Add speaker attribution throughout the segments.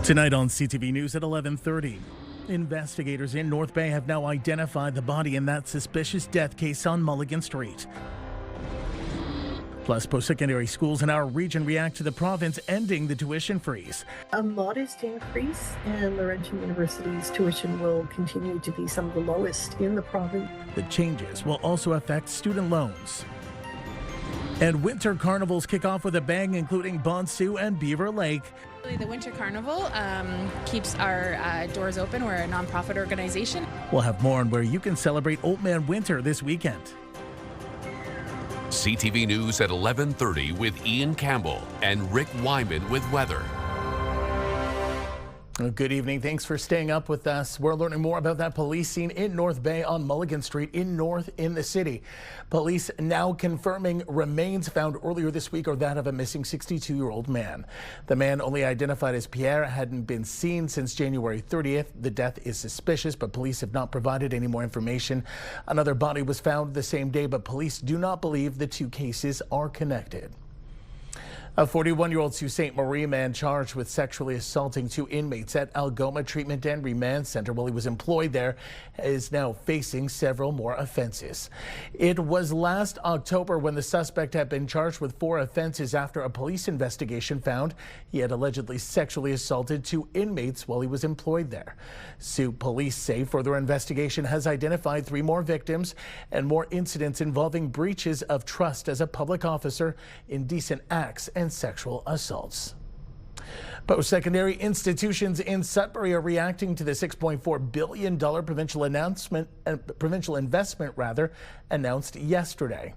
Speaker 1: Tonight on CTV News at 11:30. Investigators in North Bay have now identified the body in that suspicious death case on Mulligan Street. Plus, post-secondary schools in our region react to the province ending the tuition freeze.
Speaker 2: A modest increase, and Laurentian University's tuition will continue to be some of the lowest in the province.
Speaker 1: The changes will also affect student loans. And winter carnivals kick off with a bang, including Bonsu and Beaver Lake.
Speaker 3: The Winter Carnival keeps our doors open. We're a nonprofit organization.
Speaker 1: We'll have more on where you can celebrate Old Man Winter this weekend.
Speaker 4: CTV News at 11:30 with Ian Campbell and Rick Wyman with weather.
Speaker 1: Good evening. Thanks for staying up with us. We're learning more about that police scene in North Bay on Mulligan Street in the city. Police now confirming remains found earlier this week are that of a missing 62-year-old man. The man, only identified as Pierre, hadn't been seen since January 30th. The death is suspicious, but police have not provided any more information. Another body was found the same day, but police do not believe the two cases are connected. A 41-year-old Sault Ste. Marie man charged with sexually assaulting two inmates at Algoma Treatment and Remand Center while he was employed there is now facing several more offenses. It was last October when the suspect had been charged with 4 offenses after a police investigation found he had allegedly sexually assaulted 2 inmates while he was employed there. Sault police say further investigation has identified 3 more victims and more incidents involving breaches of trust as a public officer, indecent acts, and sexual assaults. Post-secondary institutions in Sudbury are reacting to the $6.4 billion provincial investment announced yesterday.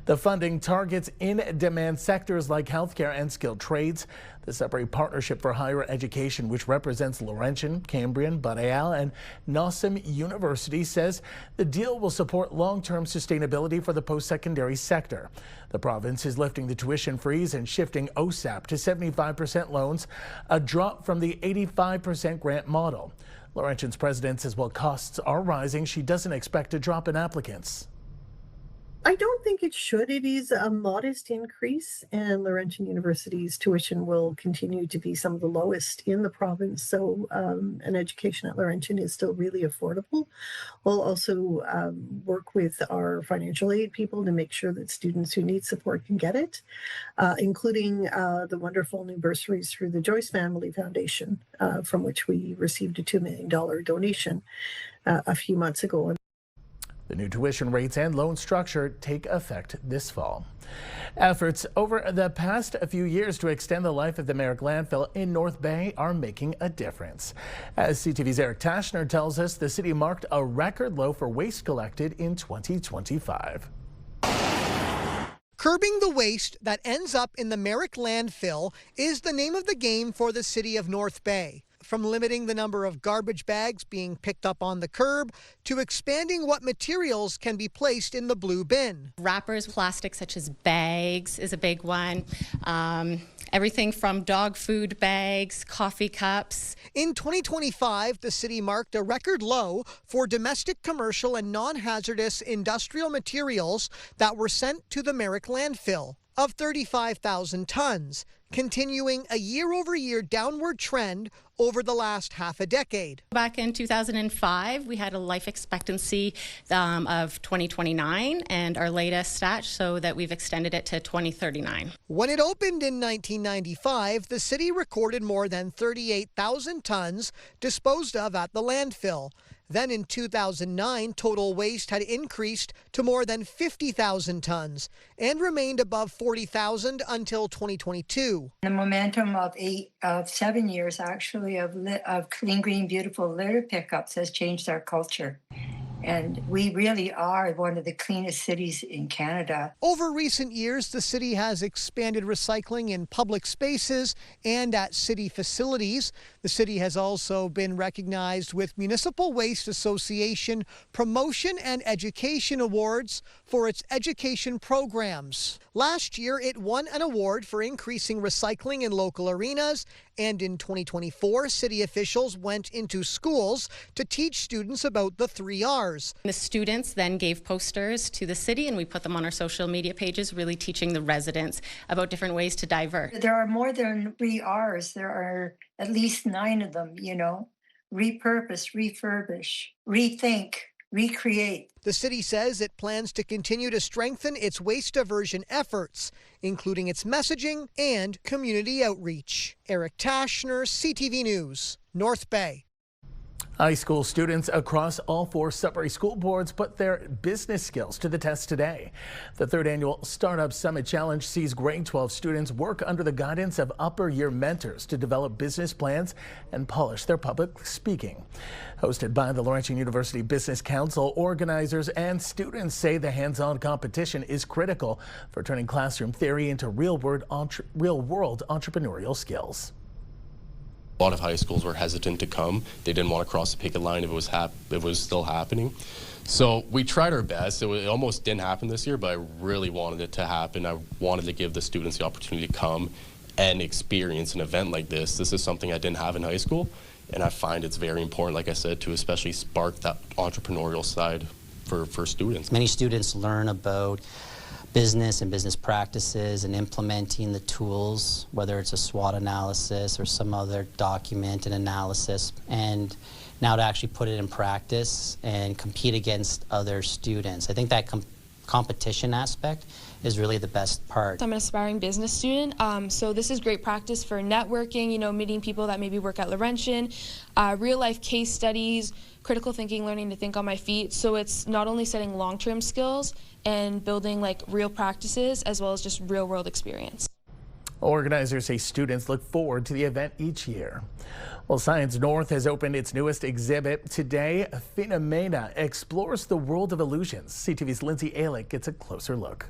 Speaker 1: The funding targets in-demand sectors like healthcare and skilled trades. The Sudbury Partnership for Higher Education, which represents Laurentian, Cambrian, Balliol, and Nosson University, says the deal will support long-term sustainability for the post-secondary sector. The province is lifting the tuition freeze and shifting OSAP to 75% loans, a drop from the 85% grant model. Laurentian's president says while costs are rising, she doesn't expect a drop in applicants.
Speaker 2: I don't think it should. It is a modest increase, and Laurentian University's tuition will continue to be some of the lowest in the province. So an education at Laurentian is still really affordable. We'll also work with our financial aid people to make sure that students who need support can get it, including the wonderful new bursaries through the Joyce Family Foundation, from which we received a $2 million donation a few months ago.
Speaker 1: The new tuition rates and loan structure take effect this fall. Efforts over the past few years to extend the life of the Merrick landfill in North Bay are making a difference. As CTV's Eric Tashner tells us, the city marked a record low for waste collected in 2025.
Speaker 5: Curbing the waste that ends up in the Merrick landfill is the name of the game for the city of North Bay. From limiting the number of garbage bags being picked up on the curb to expanding what materials can be placed in the blue bin.
Speaker 6: Wrappers, plastic such as bags is a big one. Everything from dog food bags, coffee cups.
Speaker 5: In 2025, the city marked a record low for domestic, commercial, and non-hazardous industrial materials that were sent to the Merrick landfill of 35,000 tons, continuing a year-over-year downward trend over the last half a decade.
Speaker 6: Back in 2005, we had a life expectancy of 2029, and our latest stat show that we've extended it to 2039.
Speaker 5: When it opened in 1995, the city recorded more than 38,000 tons disposed of at the landfill. Then in 2009, total waste had increased to more than 50,000 tons and remained above 40,000 until 2022.
Speaker 7: The momentum of 7 years actually of clean, green, beautiful litter pickups has changed our culture. And we really are one of the cleanest cities in Canada.
Speaker 5: Over recent years, the city has expanded recycling in public spaces and at city facilities. The city has also been recognized with Municipal Waste Association Promotion and Education Awards for its education programs. Last year, it won an award for increasing recycling in local arenas, and in 2024, city officials went into schools to teach students about the 3 R's. stars.
Speaker 6: The students then gave posters to the city, and we put them on our social media pages, really teaching the residents about different ways to divert.
Speaker 7: There are more than 3 R's. There are at least 9 of them, you know. Repurpose, refurbish, rethink, recreate.
Speaker 5: The city says it plans to continue to strengthen its waste diversion efforts, including its messaging and community outreach. Eric Tashner, CTV News, North Bay.
Speaker 1: High school students across all 4 Sudbury school boards put their business skills to the test today. The 3rd annual Startup Summit Challenge sees grade 12 students work under the guidance of upper year mentors to develop business plans and polish their public speaking. Hosted by the Laurentian University Business Council, organizers and students say the hands-on competition is critical for turning classroom theory into real-world entrepreneurial skills.
Speaker 8: A lot of high schools were hesitant to come. They didn't want to cross the picket line if it was still happening. So we tried our best. It almost didn't happen this year, but I really wanted it to happen. I wanted to give the students the opportunity to come and experience an event like this. This is something I didn't have in high school, and I find it's very important, like I said, to especially spark that entrepreneurial side for students.
Speaker 9: Many students learn about business and business practices and implementing the tools, whether it's a SWOT analysis or some other document and analysis, and now to actually put it in practice and compete against other students. I think that competition aspect is really the best part.
Speaker 10: I'm an aspiring business student, so this is great practice for networking, you know, meeting people that maybe work at Laurentian, real life case studies, critical thinking, learning to think on my feet. So it's not only setting long-term skills and building like real practices as well as just real world experience.
Speaker 1: Organizers say students look forward to the event each year. Well, Science North has opened its newest exhibit. Today, Phenomena explores the world of illusions. CTV's Lindsay Alick gets a closer look.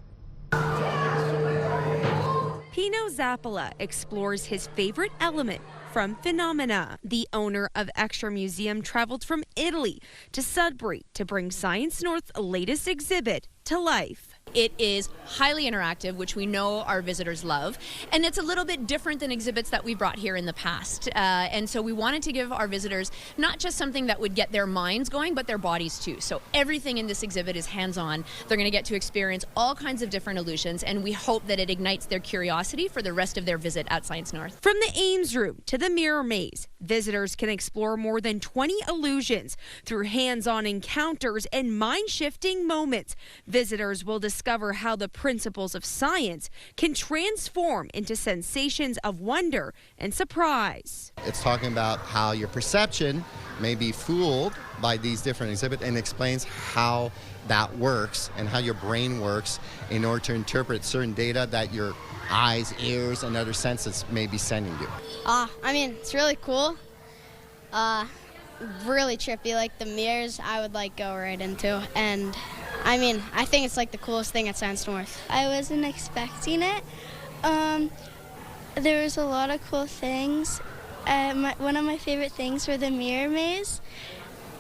Speaker 11: Pino Zappola explores his favorite element from Phenomena. The owner of Extra Museum traveled from Italy to Sudbury to bring Science North's latest exhibit to life.
Speaker 12: It is highly interactive, which we know our visitors love, and it's a little bit different than exhibits that we brought here in the past. And so we wanted to give our visitors not just something that would get their minds going, but their bodies too. So everything in this exhibit is hands-on. They're going to get to experience all kinds of different illusions, and we hope that it ignites their curiosity for the rest of their visit at Science North.
Speaker 11: From the Ames Room to the Mirror Maze, visitors can explore more than 20 illusions through hands-on encounters and mind-shifting moments. Visitors will discover how the principles of science can transform into sensations of wonder and surprise.
Speaker 13: It's talking about how your perception may be fooled by these different exhibits, and explains how that works and how your brain works in order to interpret certain data that your eyes, ears, and other senses may be sending you.
Speaker 14: I mean, it's really cool. Really trippy, like the mirrors I would like go right into, and I mean, I think it's like the coolest thing at Science North.
Speaker 15: I wasn't expecting it. There was a lot of cool things. One of my favorite things were the mirror maze,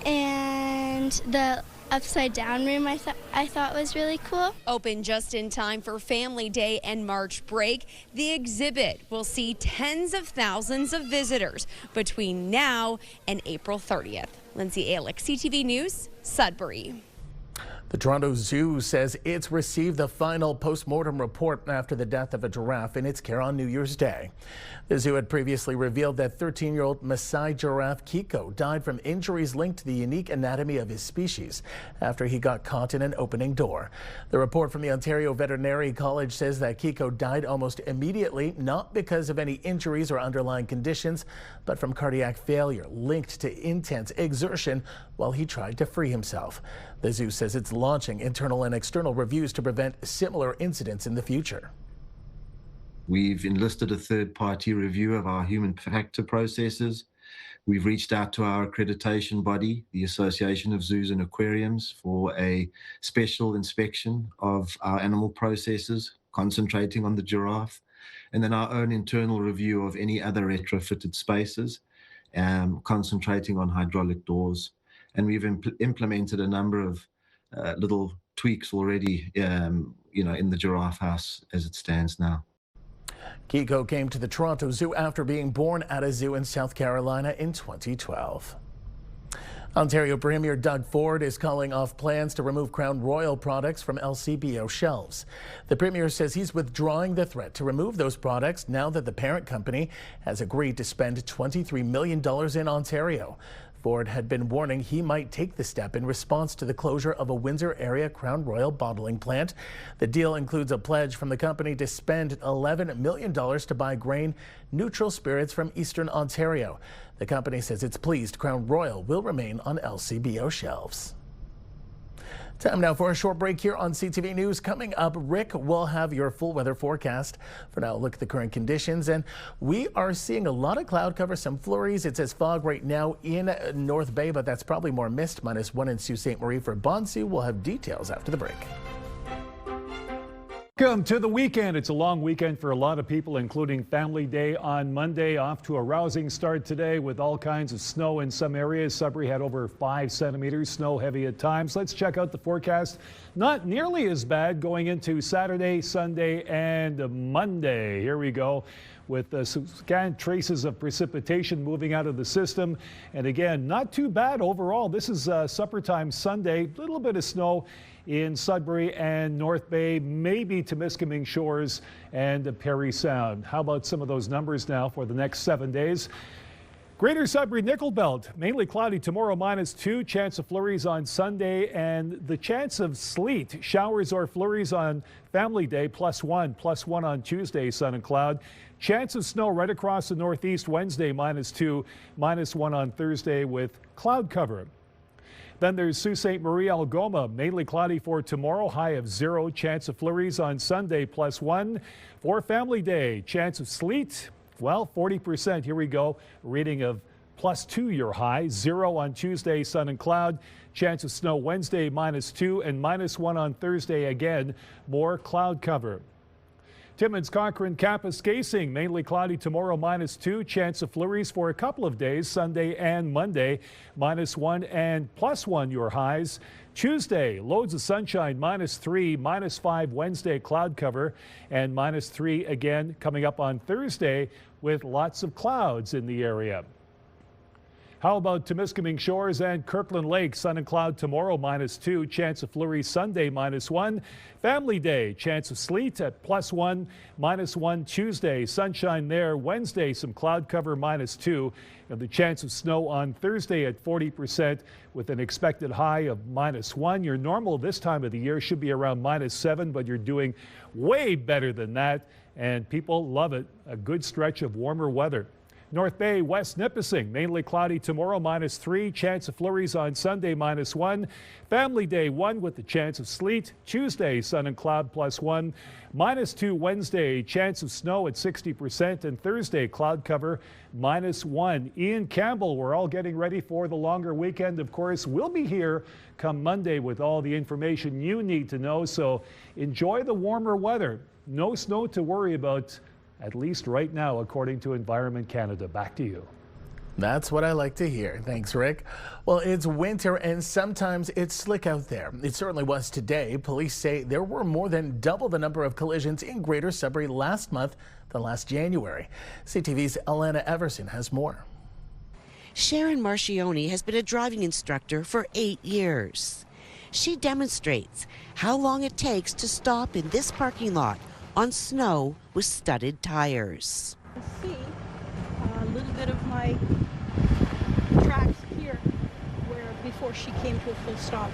Speaker 15: and the upside down room I thought was really cool.
Speaker 11: Open just in time for Family Day and March break, the exhibit will see tens of thousands of visitors between now and April 30th. Lindsay Alick, CTV News, Sudbury.
Speaker 1: The Toronto Zoo says it's received the final post-mortem report after the death of a giraffe in its care on New Year's Day. The zoo had previously revealed that 13-year-old Maasai giraffe Kiko died from injuries linked to the unique anatomy of his species after he got caught in an opening door. The report from the Ontario Veterinary College says that Kiko died almost immediately, not because of any injuries or underlying conditions, but from cardiac failure linked to intense exertion while he tried to free himself. The zoo says it's launching internal and external reviews to prevent similar incidents in the future.
Speaker 16: We've enlisted a third-party review of our human factor processes. We've reached out to our accreditation body, the Association of Zoos and Aquariums, for a special inspection of our animal processes, concentrating on the giraffe, and then our own internal review of any other retrofitted spaces, concentrating on hydraulic doors. And we've implemented a number of little tweaks already, in the giraffe house as it stands now.
Speaker 1: Kiko came to the Toronto Zoo after being born at a zoo in South Carolina in 2012. Ontario Premier Doug Ford is calling off plans to remove Crown Royal products from LCBO shelves. The Premier says he's withdrawing the threat to remove those products now that the parent company has agreed to spend $23 million in Ontario. Ford had been warning he might take the step in response to the closure of a Windsor area Crown Royal bottling plant. The deal includes a pledge from the company to spend $11 million to buy grain-neutral spirits from Eastern Ontario. The company says it's pleased Crown Royal will remain on LCBO shelves. Time now for a short break here on CTV News. Coming up, Rick will have your full weather forecast. For now, look at the current conditions, and we are seeing a lot of cloud cover, some flurries. It says fog right now in North Bay, but that's probably more mist. -1 in Sault Ste. Marie for Bonsu. We'll have details after the break.
Speaker 17: Welcome to the weekend. It's a long weekend for a lot of people, including Family Day on Monday. Off to a rousing start today with all kinds of snow in some areas. Sudbury had over 5 centimeters, snow heavy at times. Let's check out the forecast. Not nearly as bad going into Saturday, Sunday, and Monday. Here we go with scant traces of precipitation moving out of the system. And again, not too bad overall. This is supper time Sunday. A little bit of snow in Sudbury and North Bay, maybe Timiskaming Shores and Perry Sound. How about some of those numbers now for the next 7 days? Greater Sudbury Nickel Belt, mainly cloudy tomorrow, -2. Chance of flurries on Sunday, and the chance of sleet, showers or flurries on Family Day, +1 on Tuesday, sun and cloud. Chance of snow right across the Northeast Wednesday, -2, -1 on Thursday with cloud cover. Then there's Sault Ste. Marie, Algoma, mainly cloudy for tomorrow, high of 0. Chance of flurries on Sunday, +1. For Family Day, chance of sleet, well, 40%. Here we go. Reading of +2 your high. 0 on Tuesday, sun and cloud. Chance of snow Wednesday, -2, and -1 on Thursday again. More cloud cover. Timmins, Cochrane, Kapuskasing, mainly cloudy tomorrow, -2. Chance of flurries for a couple of days, Sunday and Monday, -1 and +1 your highs. Tuesday, loads of sunshine, -3, -5 Wednesday, cloud cover, and -3 again coming up on Thursday with lots of clouds in the area. How about Timiskaming Shores and Kirkland Lake? Sun and cloud tomorrow, -2. Chance of flurries Sunday, -1. Family Day, chance of sleet at +1, -1 Tuesday. Sunshine there. Wednesday, some cloud cover, -2. And the chance of snow on Thursday at 40% with an expected high of -1. Your normal this time of the year should be around -7, but you're doing way better than that. And people love it. A good stretch of warmer weather. North Bay, West Nipissing, mainly cloudy tomorrow, -3. Chance of flurries on Sunday, -1. Family Day, 1 with the chance of sleet. Tuesday, sun and cloud, +1. -2 Wednesday, chance of snow at 60%. And Thursday, cloud cover, -1. Ian Campbell, we're all getting ready for the longer weekend. Of course, we'll be here come Monday with all the information you need to know. So enjoy the warmer weather. No snow to worry about, at least right now, according to Environment Canada. Back to you.
Speaker 1: That's what I like to hear. Thanks, Rick. Well, it's winter and sometimes it's slick out there. It certainly was today. Police say there were more than double the number of collisions in Greater Sudbury last month than last January. CTV's Alana Everson has more.
Speaker 18: Sharon Marchione has been a driving instructor for 8 years. She demonstrates how long it takes to stop in this parking lot on snow with studded tires.
Speaker 19: See a little bit of my tracks here where before she came to a full stop.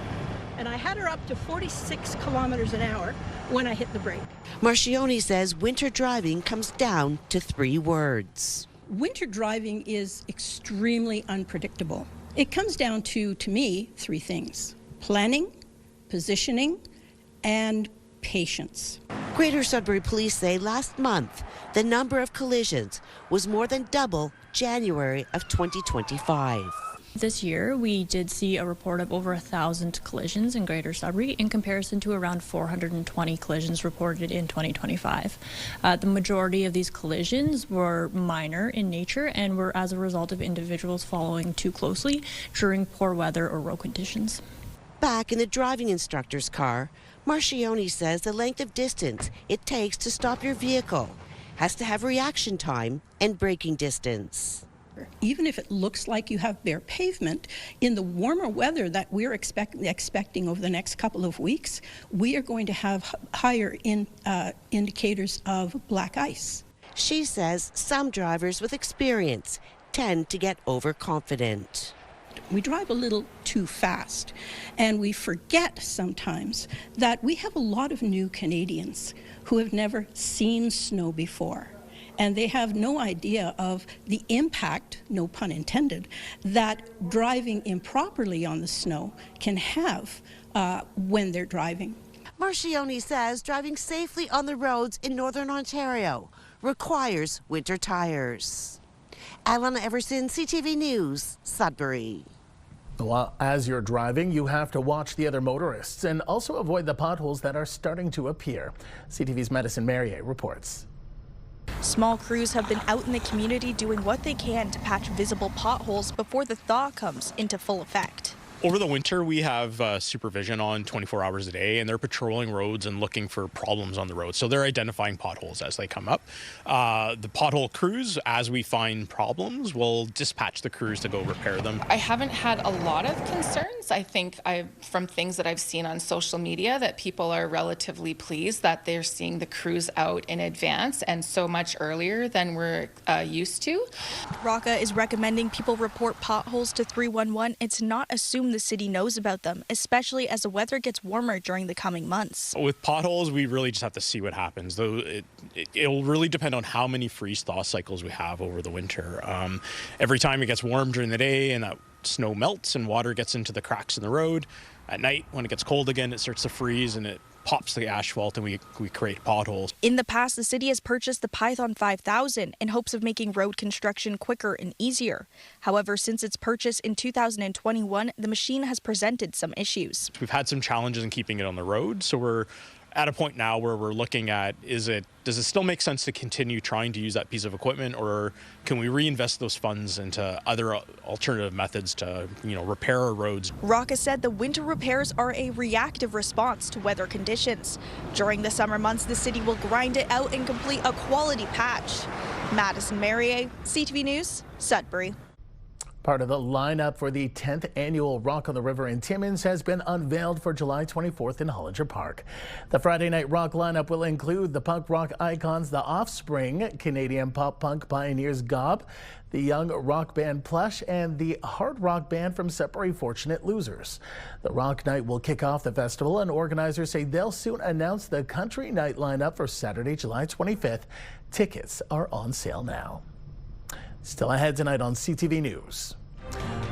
Speaker 19: And I had her up to 46 kilometers an hour when I hit the brake.
Speaker 18: Marchione says winter driving comes down to 3 words.
Speaker 19: Winter driving is extremely unpredictable. It comes down to me, 3 things: planning, positioning, and patience.
Speaker 18: Greater Sudbury police say last month the number of collisions was more than double January of 2025.
Speaker 20: This year, we did see a report of over 1,000 collisions in Greater Sudbury in comparison to around 420 collisions reported in 2025. The majority of these collisions were minor in nature and were as a result of individuals following too closely during poor weather or road conditions.
Speaker 18: Back in the driving instructor's car, Marchione says the length of distance it takes to stop your vehicle has to have reaction time and braking distance.
Speaker 19: Even if it looks like you have bare pavement, in the warmer weather that we're expecting over the next couple of weeks, we are going to have higher indicators of black ice.
Speaker 18: She says some drivers with experience tend to get overconfident.
Speaker 19: We drive a little too fast, and we forget sometimes that we have a lot of new Canadians who have never seen snow before, and they have no idea of the impact, no pun intended, that driving improperly on the snow can have when they're driving.
Speaker 18: Marchione says driving safely on the roads in Northern Ontario requires winter tires. Alana Everson, CTV News, Sudbury.
Speaker 1: Well, as you're driving, you have to watch the other motorists and also avoid the potholes that are starting to appear. CTV's Madison Merrier reports.
Speaker 21: Small crews have been out in the community doing what they can to patch visible potholes before the thaw comes into full effect.
Speaker 22: Over the winter, we have supervision on 24 hours a day, and they're patrolling roads and looking for problems on the road. So they're identifying potholes as they come up. The pothole crews, as we find problems, will dispatch the crews to go repair them.
Speaker 23: I haven't had a lot of concerns. I think from things that I've seen on social media that people are relatively pleased that they're seeing the crews out in advance and so much earlier than we're used to.
Speaker 21: RACA is recommending people report potholes to 311. It's not assumed the city knows about them, especially as the weather gets warmer during the coming months.
Speaker 22: With potholes, we really just have to see what happens. Though it'll really depend on how many freeze-thaw cycles we have over the winter. Every time it gets warm during the day and that snow melts and water gets into the cracks in the road, at night when it gets cold again, it starts to freeze and it pops the asphalt and we create potholes.
Speaker 21: In the past, the city has purchased the Python 5000 in hopes of making road construction quicker and easier. However, since its purchase in 2021, the machine has presented some issues.
Speaker 22: We've had some challenges in keeping it on the road, so we're at a point now where we're looking at, does it still make sense to continue trying to use that piece of equipment, or can we reinvest those funds into other alternative methods to, repair our roads?
Speaker 21: RACA said the winter repairs are a reactive response to weather conditions. During the summer months, the city will grind it out and complete a quality patch. Madison Merrier, CTV News, Sudbury.
Speaker 1: Part of the lineup for the 10th annual Rock on the River in Timmins has been unveiled for July 24th in Hollinger Park. The Friday night rock lineup will include the punk rock icons The Offspring, Canadian pop punk pioneers Gob, the young rock band Plush, and the hard rock band from Sudbury Fortunate Losers. The rock night will kick off the festival, and organizers say they'll soon announce the country night lineup for Saturday, July 25th. Tickets are on sale now. Still ahead tonight on CTV News.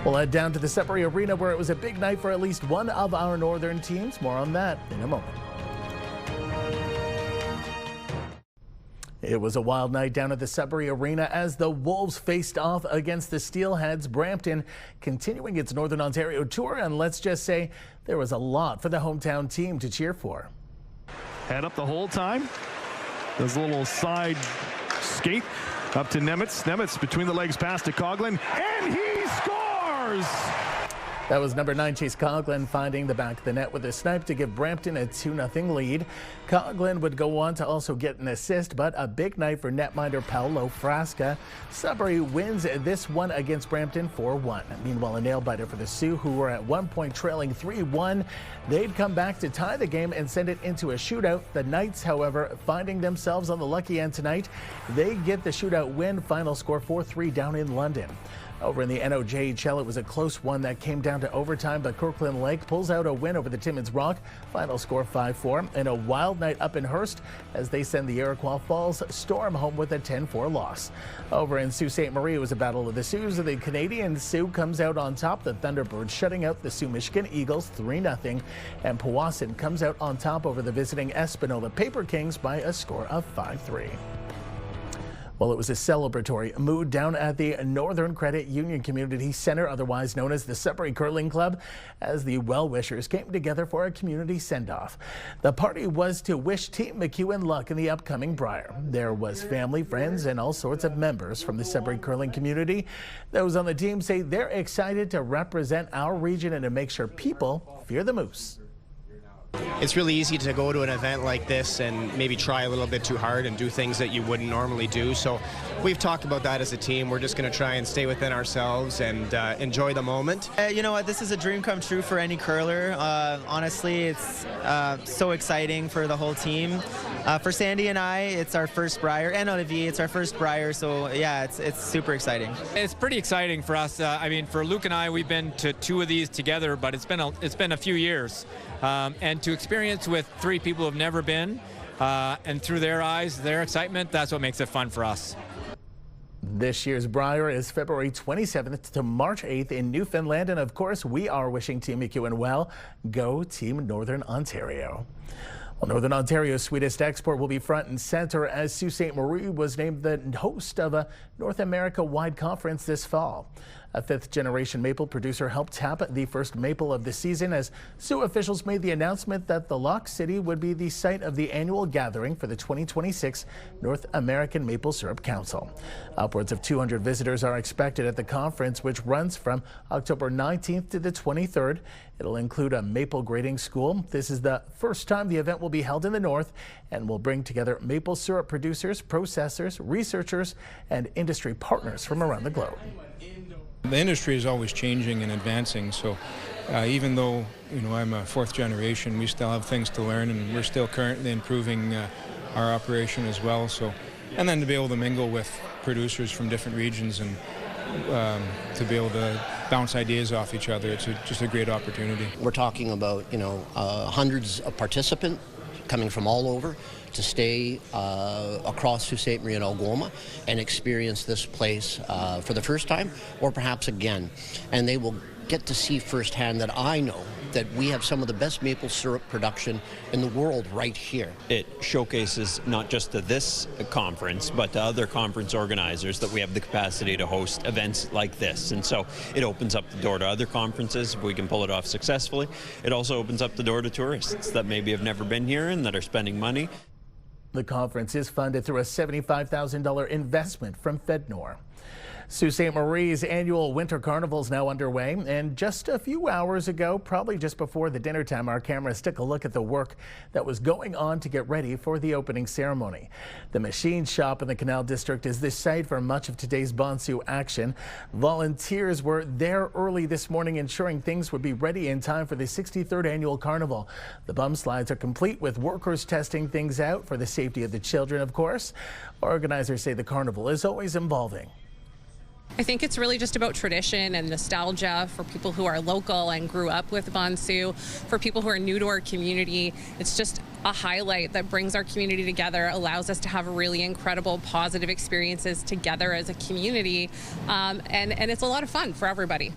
Speaker 1: We'll head down to the Sudbury Arena where it was a big night for at least one of our northern teams. More on that in a moment. It was a wild night down at the Sudbury Arena as the Wolves faced off against the Steelheads. Brampton continuing its Northern Ontario tour, and let's just say there was a lot for the hometown team to cheer for.
Speaker 24: Head up the whole time. There's a little side skate up to Nemitz. Nemitz between the legs pass to Coughlin, and he scores!
Speaker 1: That was number 9 Chase Coughlin finding the back of the net with a snipe to give Brampton a 2-0 lead. Coughlin would go on to also get an assist, but a big night for netminder Paolo Frasca. Sudbury wins this one against Brampton 4-1. Meanwhile, a nail-biter for the Sioux, who were at one point trailing 3-1. They'd come back to tie the game and send it into a shootout. The Knights, however, finding themselves on the lucky end tonight. They get the shootout win. Final score 4-3 down in London. Over in the NOJHL, it was a close one that came down to overtime, but Kirkland Lake pulls out a win over the Timmins Rock. Final score 5-4, and a wild night up in Hearst as they send the Iroquois Falls Storm home with a 10-4 loss. Over in Sault Ste. Marie, it was a battle of the Sioux. The Canadian Sioux comes out on top, the Thunderbirds shutting out the Sault Michigan Eagles 3-0, and Powassan comes out on top over the visiting Espanola Paper Kings by a score of 5-3. Well, it was a celebratory mood down at the Northern Credit Union Community Center, otherwise known as the Sudbury Curling Club, as the well-wishers came together for a community send-off. The party was to wish Team McEwen luck in the upcoming Brier. There was family, friends, and all sorts of members from the Sudbury curling community. Those on the team say they're excited to represent our region and to make sure people fear the moose.
Speaker 2: It's really easy to go to an event like this and maybe try a little bit too hard and do things that you wouldn't normally do. So we've talked about that as a team. We're just going to try and stay within ourselves and enjoy the moment.
Speaker 3: You know what? This is a dream come true for any curler. Honestly, it's so exciting for the whole team. For Sandy and I, it's our first Briar, and Olivier, it's our first Briar. So yeah, it's super exciting.
Speaker 4: It's pretty exciting for us. I mean, for Luke and I, we've been to 2 of these together, but it's been a few years. And to experience with 3 people who have never been, and through their eyes, their excitement, that's what makes it fun for us.
Speaker 1: This year's Briar is February 27th to March 8th in Newfoundland. And of course, we are wishing Team McEwen well. Go Team Northern Ontario. Well, Northern Ontario's sweetest export will be front and center as Sault Ste. Marie was named the host of a North America-wide conference this fall. A 5th-generation maple producer helped tap the first maple of the season as Sioux officials made the announcement that the Lock City would be the site of the annual gathering for the 2026 North American Maple Syrup Council. Upwards of 200 visitors are expected at the conference, which runs from October 19th to the 23rd. It'll include a maple grading school. This is the first time the event will be held in the North and will bring together maple syrup producers, processors, researchers, and industry partners from around the globe.
Speaker 6: The industry is always changing and advancing, so even though I'm a 4th generation, we still have things to learn, and we're still currently improving our operation as well. So, and then to be able to mingle with producers from different regions and to be able to bounce ideas off each other, it's just a great opportunity.
Speaker 25: We're talking about hundreds of participants coming from all over to stay across Sault Ste. Marie and Algoma and experience this place for the first time or perhaps again. And they will get to see firsthand that I know that we have some of the best maple syrup production in the world right here.
Speaker 26: It showcases not just to this conference, but to other conference organizers that we have the capacity to host events like this. And so it opens up the door to other conferences if we can pull it off successfully. It also opens up the door to tourists that maybe have never been here and that are spending money.
Speaker 1: The conference is funded through a $75,000 investment from FedNor. Sault Ste. Marie's annual winter carnival is now underway, and just a few hours ago, probably just before the dinner time, our cameras took a look at the work that was going on to get ready for the opening ceremony. The machine shop in the Canal District is the site for much of today's Bonsu action. Volunteers were there early this morning, ensuring things would be ready in time for the 63rd annual carnival. The bum slides are complete with workers testing things out for the safety of the children, of course. Organizers say the carnival is always evolving.
Speaker 27: I think it's really just about tradition and nostalgia for people who are local and grew up with Bonsu. For people who are new to our community, it's just a highlight that brings our community together, allows us to have really incredible positive experiences together as a community, and it's a lot of fun for everybody.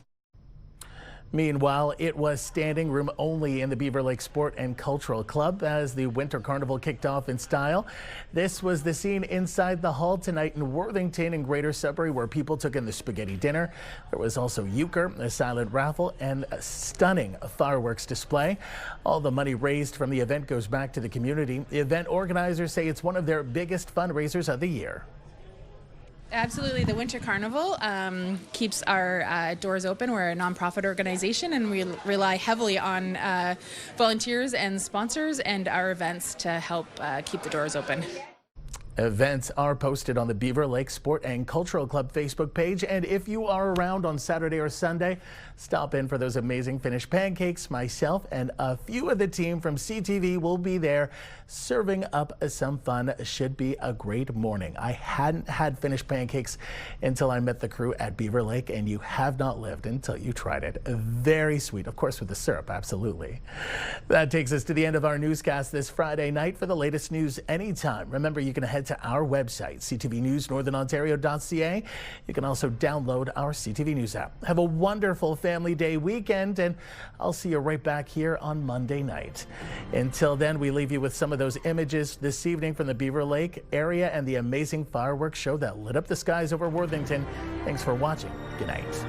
Speaker 1: Meanwhile, it was standing room only in the Beaver Lake Sport and Cultural Club as the Winter Carnival kicked off in style. This was the scene inside the hall tonight in Worthington and Greater Sudbury, where people took in the spaghetti dinner. There was also euchre, a silent raffle, and a stunning fireworks display. All the money raised from the event goes back to the community. The event organizers say it's one of their biggest fundraisers of the year.
Speaker 28: Absolutely. The Winter Carnival keeps our doors open. We're a nonprofit organization, and we rely heavily on volunteers and sponsors and our events to help keep the doors open.
Speaker 1: Events are posted on the Beaver Lake Sport and Cultural Club Facebook page, and if you are around on Saturday or Sunday, stop in for those amazing finished pancakes. Myself and a few of the team from CTV will be there serving up some fun. Should be a great morning. I hadn't had finished pancakes until I met the crew at Beaver Lake, and you have not lived until you tried it. Very sweet, of course, with the syrup, absolutely. That takes us to the end of our newscast this Friday night. For the latest news anytime, remember you can head to our website, CTV News Northern Ontario.ca. You can also download our CTV News app. Have a wonderful Family Day weekend, and I'll see you right back here on Monday night. Until then, we leave you with some of those images this evening from the Beaver Lake area and the amazing fireworks show that lit up the skies over Worthington. Thanks for watching. Good night.